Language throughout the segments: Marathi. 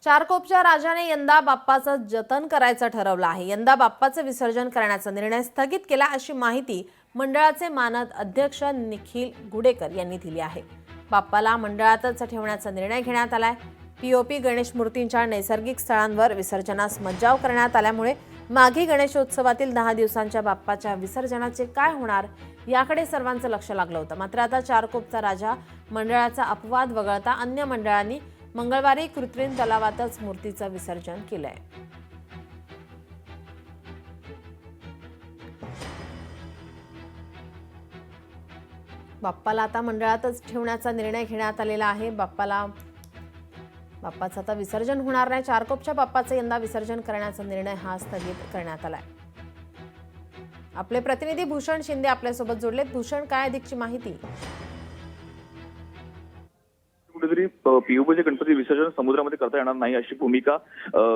चारकोपच्या राजाने यंदा बाप्पाचं जतन करायचं ठरवलं आहे। यंदा बाप्पाचं विसर्जन करण्याचा निर्णय स्थगित केला, अशी माहिती मंडळाचे मानद अध्यक्ष निखिल गुडेकर यांनी दिली आहे। बाप्पाला मंडळातच ठेवण्याचा निर्णय घेण्यात आलाय। पीओपी गणेश मूर्तींच्या नैसर्गिक स्थळांवर विसर्जनास मज्जाव करण्यात आल्यामुळे माघी गणेशोत्सवातील 10 दिवसांच्या बाप्पाच्या विसर्जनाचे काय होणार याकडे सर्वांचं लक्ष लागलं होतं। मात्र आता चारकोपचा राजा मंडळाचा अपवाद वगळता अन्य मंडळांनी मंगळवारी कृत्रिम तलावातच मूर्तीचं विसर्जन केलंय। बाप्पाला आता मंडळातच ठेवण्याचा निर्णय घेण्यात आलेला आहे। बाप्पाचं आता विसर्जन होणार नाही। चारकोपच्या बाप्पाचं यंदा विसर्जन करण्याचा निर्णय हा स्थगित करण्यात आलाय। आपले प्रतिनिधी भूषण शिंदे आपल्यासोबत जोडलेत। भूषण, काय अधिकची माहिती? कुठेतरी पीओपीचे गणपती विसर्जन समुद्रामध्ये करता येणार नाही अशी भूमिका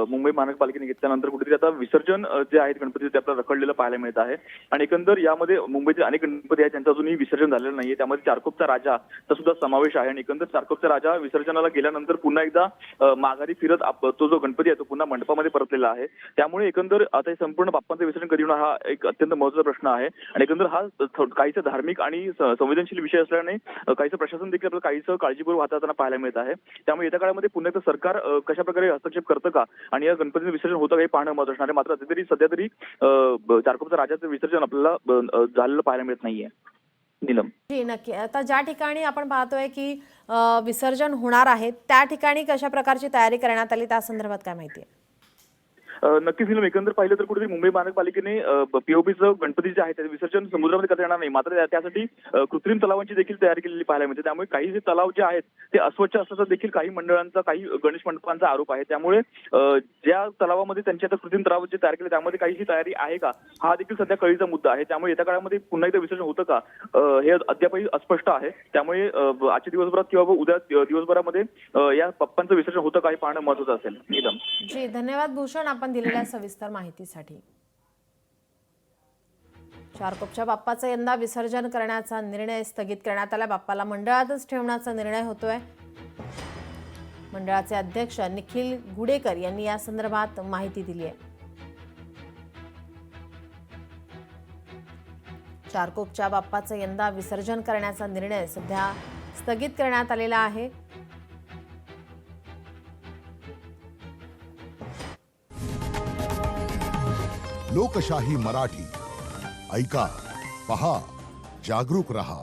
मुंबई महानगरपालिकेने घेतल्यानंतर कुठेतरी आता विसर्जन जे आहेत गणपती ते आपल्याला रखडलेलं पाहायला मिळत आहे। आणि एकंदर यामध्ये मुंबईचे अनेक गणपती आहेत त्यांचं अजूनही विसर्जन झालेलं नाहीये। त्यामध्ये चारकोपचा राजाचा सुद्धा समावेश आहे। आणि एकंदर चारकोपचा राजा विसर्जनाला गेल्यानंतर पुन्हा एकदा माघारी फिरत तो जो गणपती आहे तो पुन्हा मंडपामध्ये परतलेला आहे। त्यामुळे एकंदर आता हे संपूर्ण बाप्पांचं विसर्जन कधी होणार हा एक अत्यंत महत्त्वाचा प्रश्न आहे। आणि एकंदर हा काहीसा धार्मिक आणि संवेदनशील विषय असल्याने काहीसं प्रशासन देखील आपल्याला काहीसं काळजीपूर्वक हाताळताना पाहायला मिळत आहे। त्यामुळे येत्या काळामध्ये पुन्हा एकदा सरकार कशा प्रकारे हस्तक्षेप करतं का आणि या गणपतीचं विसर्जन होतं का हे पाहणं महत्त्वाचं असणार आहे। मात्र सध्या तरी चारकोपच्या राजाचं विसर्जन आपल्याला झालेलं पाहायला मिळत नाहीये। नीलम जी, नक्की। आता ज्या ठिकाणी आपण पाहतोय की विसर्जन होणार आहे त्या ठिकाणी कशा प्रकारची तयारी करण्यात आली त्या संदर्भात काय माहिती आहे? नक्कीच नीलम, एकंदर पाहिलं तर कुठेतरी मुंबई महानगरपालिकेने पीओपीचं गणपती जे आहे त्याचं विसर्जन समुद्रामध्ये करता येणार नाही। मात्र त्यासाठी कृत्रिम तलावांची देखील तयारी केलेली पाहायला मिळते। त्यामुळे काही जे तलाव जे आहेत ते अस्वच्छ असल्याचा देखील काही मंडळांचा, काही गणेश मंडपांचा आरोप आहे। त्यामुळे ज्या तलावामध्ये त्यांची आता कृत्रिम तलाव जे तयार केले त्यामध्ये काही तयारी आहे का हा देखील सध्या कळीचा मुद्दा आहे। त्यामुळे येत्या काळामध्ये पुन्हा एकदा विसर्जन होतं का हे अद्यापही अस्पष्ट आहे। त्यामुळे आजच्या दिवसभरात किंवा उद्या दिवसभरामध्ये या बाप्पांचं विसर्जन होतं का हे पाहणं महत्त्वाचं असेल। नीलम जी, धन्यवाद भूषण आपण दिलेल्या सविस्तर माहितीसाठी। चारकोपच्या बाप्पाचं यंदा विसर्जन करण्याचा निर्णय स्थगित करण्यात आला। बाप्पाला मंडळातच ठेवण्याचा निर्णय होतोय। मंडळाचे अध्यक्ष निखिल गुडेकर यांनी या संदर्भात माहिती दिली आहे। चारकोपच्या बाप्पाचं यंदा विसर्जन करण्याचा निर्णय सध्या स्थगित करण्यात आलेला आहे। लोकशाही मराठी ऐका, पहा, जागरूक रहा।